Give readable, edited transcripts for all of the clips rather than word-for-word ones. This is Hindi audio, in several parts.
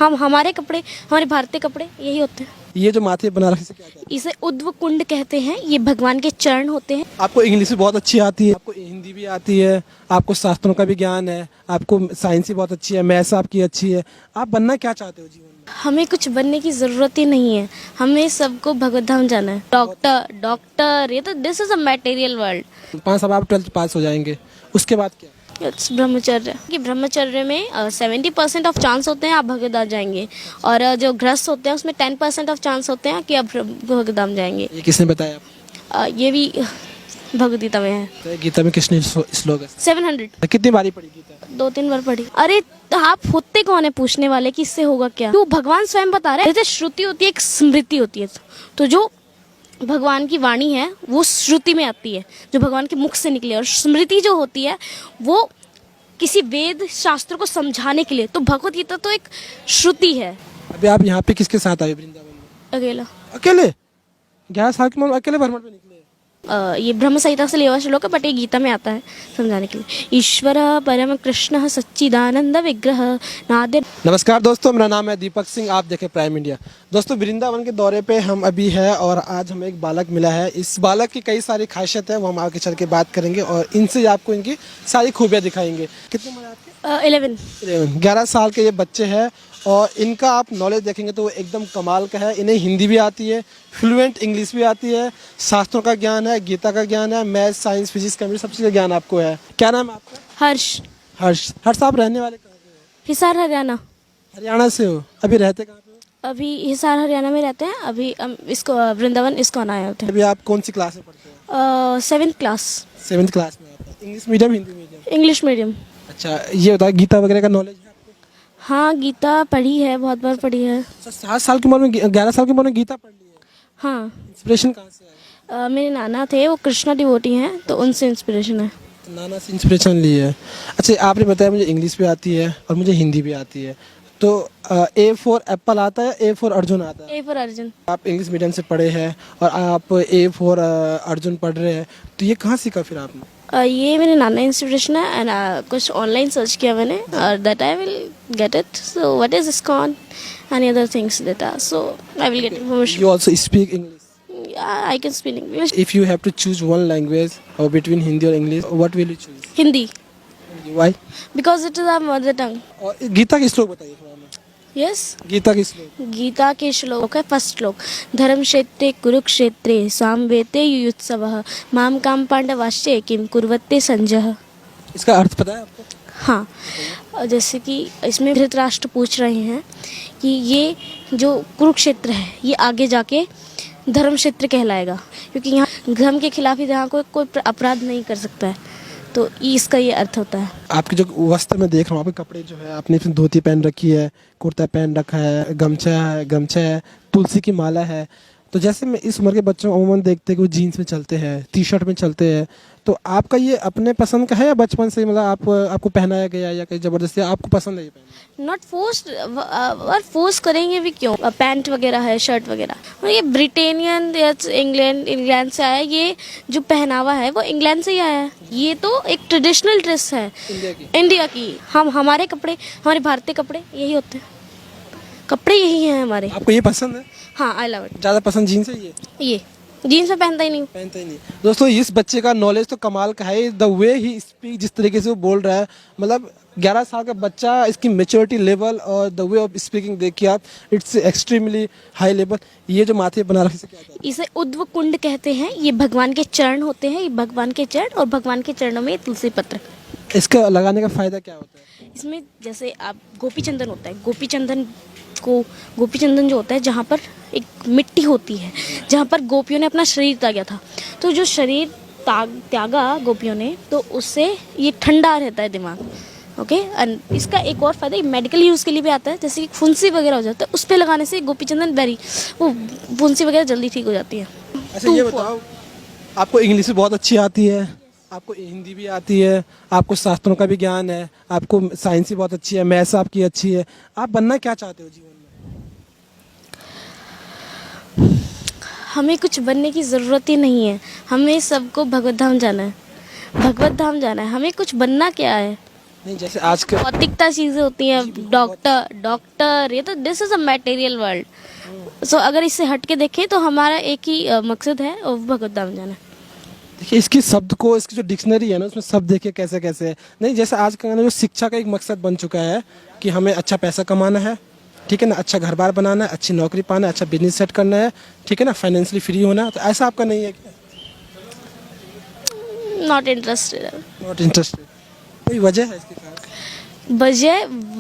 हम हमारे कपड़े, हमारे भारतीय कपड़े यही होते हैं। ये जो माथे बना रखे इसे क्या कहते हैं? इसे उद्व कुंड कहते हैं। ये भगवान के चरण होते हैं। आपको इंग्लिश भी बहुत अच्छी आती है, आपको हिंदी भी आती है, आपको शास्त्रों का भी ज्ञान है, आपको साइंस भी बहुत अच्छी है, मैथ्स आपकी अच्छी है। आप बनना क्या चाहते हो जीवन में? हमें कुछ बनने की जरूरत ही नहीं है। हमें सबको भगवत धाम जाना है। डॉक्टर डॉक्टर, ये तो this is a material world. 5 साल आप 12th पास हो जाएंगे, उसके बाद क्या? इट्स ब्रह्मचर्य। कि ब्रह्मचर्य में 70% ऑफ चांस होते हैं आप भगवत धाम जाएंगे, और जो गृहस्थ होते हैं उसमें 10% ऑफ चांस होते हैं कि आप भगवत धाम जाएंगे। ये किसने बताया आपको? ये भी भगवद गीता में है। तो गीता में किसने श्लोक है? 700 कितनी बारी पढ़ी गीता? 2-3 बार पढ़ी। अरे तो आप होते कौन है पूछने वाले कि इससे होगा क्या? तो भगवान स्वयं बता रहे हैं। जैसे श्रुति होती है, एक स्मृति होती है, तो जो भगवान की वाणी है वो श्रुति में आती है, जो भगवान के मुख से निकले, और स्मृति जो होती है वो किसी वेद शास्त्र को समझाने के लिए। तो भगवत गीता तो एक श्रुति है। अभी आप यहाँ पे किसके साथ आए वृंदावन में? अकेला। अकेले? 11 साल की उम्र अकेले भ्रमण पे निकले? ये ब्रह्म संहिता से लिया हुआ श्लोक है, बट ये गीता में आता है समझाने के लिए। ईश्वर परम कृष्ण सच्चिदानंद विग्रह नाद्य। नमस्कार दोस्तों, मेरा नाम है दीपक सिंह, आप देखें प्राइम इंडिया। दोस्तों, वृंदावन के दौरे पे हम अभी है और आज हमें एक बालक मिला है। इस बालक की कई सारी खासियत है, वो हम आगे चल के बात करेंगे और इनसे आपको इनकी सारी खूबियाँ दिखाएंगे। कितने उम्र है आपकी? 11। 11 साल के ये बच्चे हैं और इनका आप नॉलेज देखेंगे तो वो एकदम कमाल का है। इन्हें हिंदी भी आती है, फ्लुएंट इंग्लिश भी आती है, शास्त्रों का ज्ञान है, गीता का ज्ञान है, मैथ, साइंस, फिजिक्स, केमिस्ट्री, सब चीज़ का ज्ञान आपको है। क्या नाम है आपका? हर्ष। हर्ष आप रहने वाले कहाँ के हो? हिसार हरियाणा। हरियाणा से हो? अभी रहते कहाँ पे हो? अभी हिसार हरियाणा में रहते हैं। अभी हम इसको वृंदावन इस्कॉन आए होते हैं। अभी आप कौन सी क्लास में पढ़ते हो? 7th class. 7th क्लास में आप English medium, Hindi medium? English medium. अच्छा, ये बताओ गीता वगैरह का नॉलेज है आपको? हाँ, गीता पढ़ी है, बहुत बार पढ़ी है। 7 साल की उम्र में 11 साल की उम्र में गीता पढ़ ली है? हाँ। इंस्पिरेशन कहाँ से आया? मेरे नाना थे, वो कृष्णा डिवोटी हैं, तो उनसे इंस्पिरेशन है। तो नाना से इंस्पिरेशन ली है। अच्छा, आपने बताया मुझे इंग्लिश भी आती है और मुझे हिंदी भी आती है, तो A फॉर एप्पल आता है, A फॉर अर्जुन आता है? A for Arjun. आप इंग्लिश मीडियम से पढ़े हैं और आप A फॉर अर्जुन पढ़ रहे हैं, तो ये कहाँ सीखा फिर आपने? ये मेरे नाना इंस्पिरेशन है, एंड कुछ ऑनलाइन सर्च किया मैंने, और that I will get it. So what is ISKCON any other things that are, so I will get information. You also speak English? I can speak English. If you have to choose one language or between Hindi or English, what will you choose? Hindi, Why? Because it is our mother tongue. और गीता के श्लोक बताइए थोड़ा हमें। यस। गीता के श्लोक। गीता के श्लोक है, फर्स्ट श्लोक, धर्म क्षेत्रे कुरुक्षेत्रे सामवेते युयुत्सवः माम काम पांडवाश्चे किम कुर्वते संजय। इसका अर्थ पता है आपको? हाँ, जैसे कि इसमें धृतराष्ट्र पूछ रहे हैं कि ये जो कुरुक्षेत्र है ये आगे जाके धर्म क्षेत्र कहलाएगा, क्योंकि यहाँ धर्म के खिलाफ ही यहाँ कोई अपराध नहीं कर सकता है, तो इसका ये अर्थ होता है। आपके जो वस्त्र में देख रहा हूँ, आपके कपड़े जो है, आपने इसमें धोती पहन रखी है, कुर्ता पहन रखा है, गमछा है, तुलसी की माला है। तो जैसे मैं इस उम्र के बच्चों को अमूमन देखते हैं कि वो जीन्स में चलते हैं, टी शर्ट में चलते हैं, तो आपका ये अपने पसंद का है या बचपन से मतलब आपको पहनाया गया या कहीं जबरदस्ती आपको पसंद है ये पहनना? नॉट फोर्स्ड, और फोर्स करेंगे भी क्यों? पैंट वगैरह है, शर्ट वगैरह, और ये ब्रिटेनियन या इंग्लैंड से आया है। ये जो पहनावा है वो इंग्लैंड से ही आया है। ये तो एक ट्रेडिशनल ड्रेस है इंडिया की। हम हमारे कपड़े, हमारे भारतीय कपड़े यही होते हैं, कपड़े यही हैं हमारे। आपको ये पसंद है? हाँ, आई लव इट। ज़्यादा पसंद जीन्स है ये जीन्स में पहनता ही नहीं। दोस्तों, इस बच्चे का नॉलेज तो कमाल का है। द वे ही स्पीक, जिस तरीके से वो बोल रहा है, मतलब 11 साल का बच्चा, इसकी मेच्योरिटी लेवल और द वे ऑफ स्पीकिंग देखिए आप, इट्स एक्सट्रीमली हाई लेवल। ये जो माथे बना रखे क्या कहते हैं? इसे उद्व कुंड कहते हैं। ये भगवान के चरण होते हैं, ये भगवान के चरण, और भगवान के चरणों में तुलसी पत्र। इसका लगाने का फायदा क्या होता है? इसमें जैसे आप गोपी चंदन होता है, गोपी चंदन जो होता है, जहाँ पर एक मिट्टी होती है, जहाँ पर गोपियों ने अपना शरीर त्यागा था, तो जो शरीर त्यागा गोपियों ने, तो उससे ये ठंडा रहता है दिमाग। ओके, एंड इसका एक और फायदा, मेडिकल यूज़ के लिए भी आता है। जैसे कि फुंसी वगैरह हो जाता है, उस पर लगाने से गोपी चंदन वो फुंसी वगैरह जल्दी ठीक हो जाती है। अच्छा, ये बताओ, आपको इंग्लिश भी बहुत अच्छी आती है, आपको हिंदी भी आती है, आपको शास्त्रों का भी ज्ञान है, आपको साइंस भी बहुत अच्छी है, मैथ्स आपकी अच्छी है। आप बनना क्या चाहते हो जीवन में? हमें कुछ बनने की ज़रूरत ही नहीं है। हमें सबको भगवत धाम जाना है, भगवत धाम जाना है। हमें कुछ बनना क्या है? नहीं जैसे आज के भौतिकता चीजें होती हैं, डॉक्टर ये तो this is a material world. So अगर इससे हट के देखें तो हमारा एक ही मकसद है, और वो भगवत धाम जाना। देखिए इसकी शब्द को, इसकी जो डिक्शनरी है ना उसमें शब्द देखिए कैसे कैसे है। नहीं जैसे आज का जो शिक्षा का एक मकसद बन चुका है कि हमें अच्छा पैसा कमाना है, ठीक है ना, अच्छा घर बार बनाना है, अच्छी नौकरी पाना है, अच्छा बिजनेस सेट करना है, ठीक है ना, फाइनेंशियली फ्री होना है, तो ऐसा आपका नहीं है क्या? Not interested. Not interested. कोई वजह है इसके पास?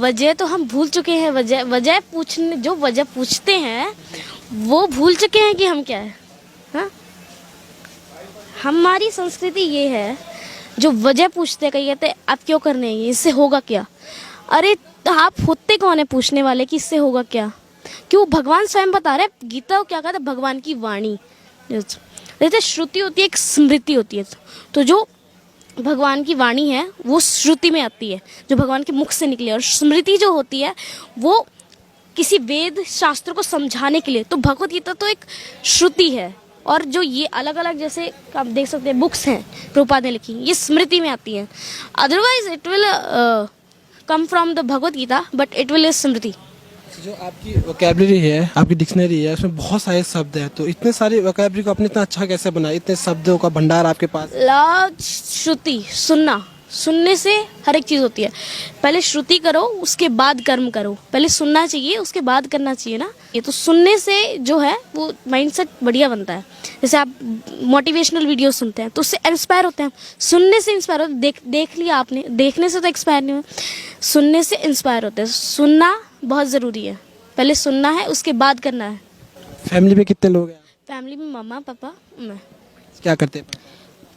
वजह तो हम भूल चुके हैं। वजह पूछने, जो वजह पूछते हैं वो भूल चुके हैं कि हम क्या है। हाँ, हमारी संस्कृति ये है, जो वजह पूछते हैं, कहीं कहते हैं आप क्यों करने हैं ये, इससे होगा क्या। अरे तो आप होते कौन है पूछने वाले कि इससे होगा क्या? क्यों भगवान स्वयं बता रहे हैं। गीता को क्या कहते हैं? भगवान की वाणी। जैसे श्रुति होती है, एक स्मृति होती है। तो जो भगवान की वाणी है वो श्रुति में आती है, जो भगवान के मुख से निकली है। और स्मृति जो होती है वो किसी वेद शास्त्र को समझाने के लिए। तो भगवत गीता तो एक श्रुति है, और जो ये अलग अलग जैसे आप देख सकते हैं बुक्स हैं प्रभुपाद ने लिखी, ये स्मृति में आती है। Otherwise it will come from the Bhagavad Gita, but it will is smriti. जो आपकी वोकेबलरी है, आपकी डिक्शनरी है, उसमें बहुत सारे शब्द हैं, तो इतने सारे वोकेबलरी को आपने इतना अच्छा कैसे बनाया? इतने शब्दों का भंडार आपके पास। श्रुति, सुनना, सुनने से हर एक चीज़ होती है। पहले श्रुति करो, उसके बाद कर्म करो। पहले सुनना चाहिए, उसके बाद करना चाहिए ना। ये तो सुनने से जो है वो माइंडसेट बढ़िया बनता है। जैसे आप मोटिवेशनल वीडियो सुनते हैं तो उससे इंस्पायर होते हैं। सुनने से इंस्पायर होते हैं। देख लिया आपने, देखने से तो एक्सपायर नहीं हुआ, सुनने से इंस्पायर होते हैं। सुनना बहुत ज़रूरी है। पहले सुनना है, उसके बाद करना है। फैमिली में कितने लोग हैं? फैमिली में मम्मा, पापा, मैं। क्या करते हैं?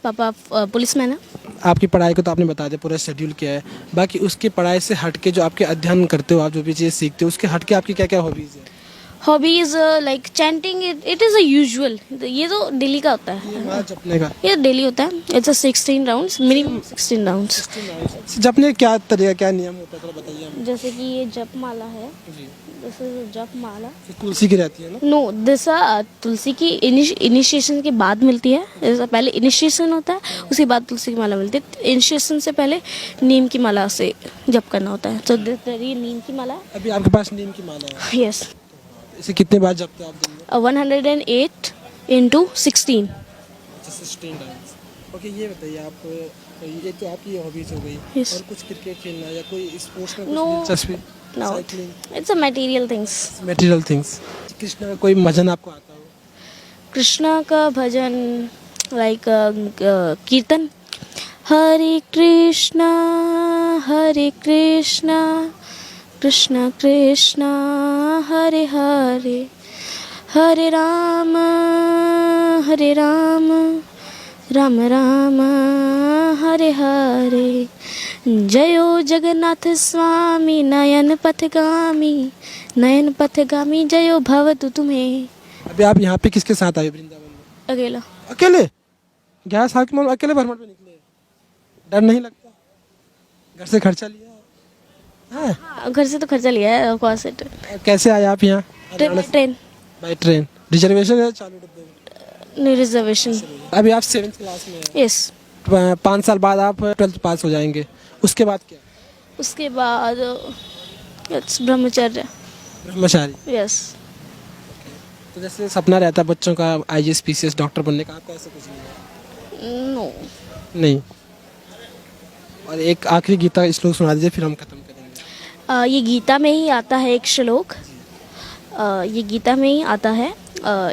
पापा पुलिस मैन है। आपकी पढ़ाई को तो आपने बता दिया, पूरा शेड्यूल क्या है। बाकी उसकी पढ़ाई से हट के जो आपके अध्ययन करते हो, आप जो भी चीज़ सीखते हो, उसके हट के आपकी क्या क्या हॉबीज़ है? Hobbies like chanting, it is a usual. ये तो डेली का होता है, ये जपने का। ये डेली होता है। It's a 16 rounds, minimum 16 rounds. जपने का क्या तरीका, क्या नियम होता है, थोड़ा बताइए हमें। जैसे कि ये जप माला है, जी। दिस इज जप माला। ये तुलसी की रहती है ना? नो, दिस तुलसी की इनिशिएशन के बाद मिलती है। जैसे पहले इनिशिएशन होता है, उसके बाद तुलसी की माला मिलती है। इनिशिएशन से पहले नीम की माला से जप करना होता है। तो ये नीम की माला है। अभी आपके पास नीम की माला है? यस। इसे कितने बार जपते हो आप दिन में? 108 into 16। 16 टाइम्स। ओके, ये बताइए आप, ये तो आपकी हॉबीज हो गई। Yes. और कुछ क्रिकेट खेलना या कोई स्पोर्ट्स में No. कुछ दिलचस्पी? No, cycling, it's a material things। Material things. Krishna का कोई भजन आपको आता हो? कृष्णा का भजन लाइक कीर्तन। हरे कृष्णा कृष्ण कृष्णा हरे हरे, हरे राम राम राम हरे हरे। जयो जगन्नाथ स्वामी नयन पथगामी जयो भवतु तुम्हें। अभी आप यहाँ पे किसके साथ आए वृंदावन में? अकेला। अकेले? 11 साल की उम्र में अकेले भ्रमण पे निकले? डर नहीं लगता? घर से खर्चा लिया है? हाँ, घर से तो खर्चा लिया है ऑफ कोर्स। कैसे आए आप यहाँ? ट्रेन। By train. रिजर्वेशन है चालू डब्बे में? No reservation. अभी आप 7th क्लास में हैं। यस। 5 साल बाद आप 12th पास हो जाएंगे। उसके बाद क्या? उसके बाद इट्स ब्रह्मचर्य। ब्रह्मचारी। यस। तो जैसे सपना रहता है बच्चों का IAS PCS डॉक्टर बनने का, आपका ऐसा कुछ नहीं है? नो। नहीं। और एक आखिरी गीता का श्लोक सुना दीजिए, फिर हम खत्म करेंगे। ये गीता में ही आता है एक श्लोक। ये गीता में ही आता है।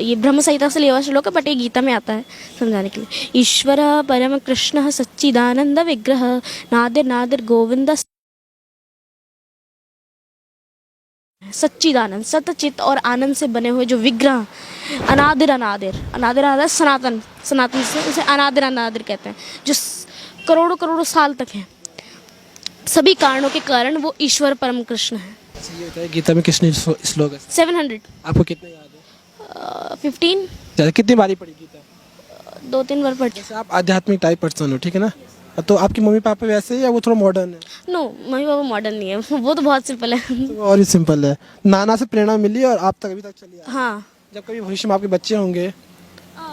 ये ब्रह्म संहिता से लिया हुआ श्लोक है, बट ये गीता में आता है समझाने के लिए। ईश्वर परम कृष्ण सच्चिदानंद विग्रह नादिर नादिर गोविंद सच्चिदानंद, सतचित और आनंद से बने हुए जो विग्रह, अनादिर अनादिर अनादिर अनादिर सनातन, सनातन से उसे अनादिर अनादिर कहते हैं, जो करोड़ों करोड़ों साल तक है। सभी कारणों के कारण वो ईश्वर परम कृष्ण है। ये होता है गीता में कितने श्लोक है? 700। आपको कितने याद है? 15। ज़्यादा कितनी बारी पढ़ी गीता? 2-3 बार पढ़। जैसे आप आध्यात्मिक टाइप पर्सन हो, ठीक है ना, तो आपकी मम्मी पापा वैसे ही या वो थोड़ा मॉडर्न है? नो, मम्मी पापा मॉडर्न नहीं है, वो तो बहुत सिंपल है। तो और ही सिंपल है। नाना से प्रेरणा मिली और आप तक अभी तक चली आ रही है। हाँ। जब कभी भविष्य में आपके बच्चे होंगे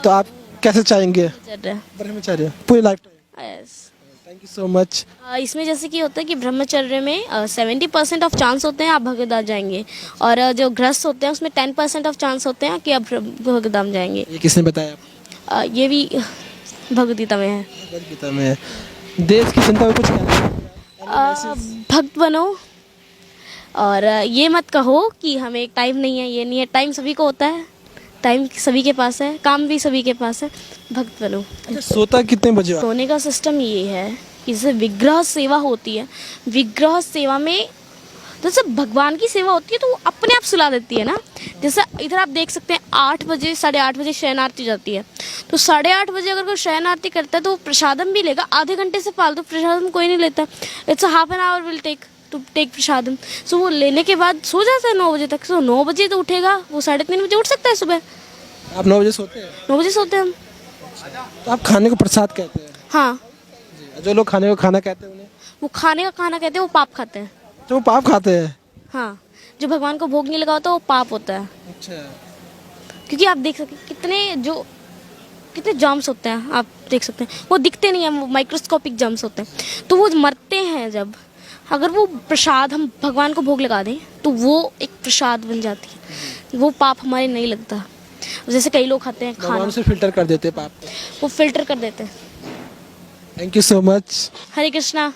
तो आप कैसे चाहेंगे? चल रहा है। ब्रह्मचर्य पूरी life time? Yes. Thank you so much. इसमें जैसे कि होता है कि ब्रह्मचर्य में 70% ऑफ चांस होते हैं आप भगवद्धाम जाएंगे, और जो गृहस्थ होते हैं उसमें 10% ऑफ चांस होते हैं कि आप भगवद्धाम जाएंगे। ये किसने बताया आपको? ये भी भगवद गीता में है। भगवद गीता में है। देश की जनता को कुछ कहना है? भक्त बनो, और ये मत कहो कि हमें टाइम नहीं है, ये नहीं है। टाइम सभी को होता है, टाइम सभी के पास है, काम भी सभी के पास है। भक्त बनो। अच्छा, सोता कितने बजे हो आप? सोने का सिस्टम ये है कि जैसे विग्रह सेवा होती है, विग्रह सेवा में जैसे भगवान की सेवा होती है तो वो अपने आप सुला देती है ना। जैसे इधर आप देख सकते हैं 8 बजे 8:30 बजे शयन आरती जाती है, तो 8:30 बजे अगर कोई शयन आरती करता है तो वो प्रसादम भी लेगा। आधे घंटे से फालतू प्रसादम कोई नहीं लेता। It's half an hour will take to take prasadam. So वो लेने के बाद सो जाता है 9 बजे तक। सो 9 बजे तो उठेगा, वो 3:30 बजे उठ सकता है सुबह। आप 9 बजे सोते हैं? 9 बजे सोते हैं हम। तो आप खाने को प्रसाद कहते हैं? हाँ, जो लोग खाने को खाना कहते हैं उन्हें? वो खाने का खाना कहते हैं, वो पाप खाते हैं। तो वो पाप खाते हैं? हाँ, जो भगवान को भोग नहीं लगा होता वो पाप होता है। अच्छा। क्योंकि आप देख सकते हैं कितने जर्म्स होते हैं, आप देख सकते हैं। वो दिखते नहीं हैं, वो माइक्रोस्कोपिक जर्म्स होते हैं। तो वो मरते हैं जब, अगर वो प्रसाद हम भगवान को भोग लगा दें तो वो एक प्रसाद बन जाती है, वो पाप हमारे नहीं लगता। जैसे कई लोग खाते हैं खाना, भगवान से फिल्टर कर देते हैं पाप को। वो फिल्टर कर देते हैं। Thank you so much. Hare Krishna.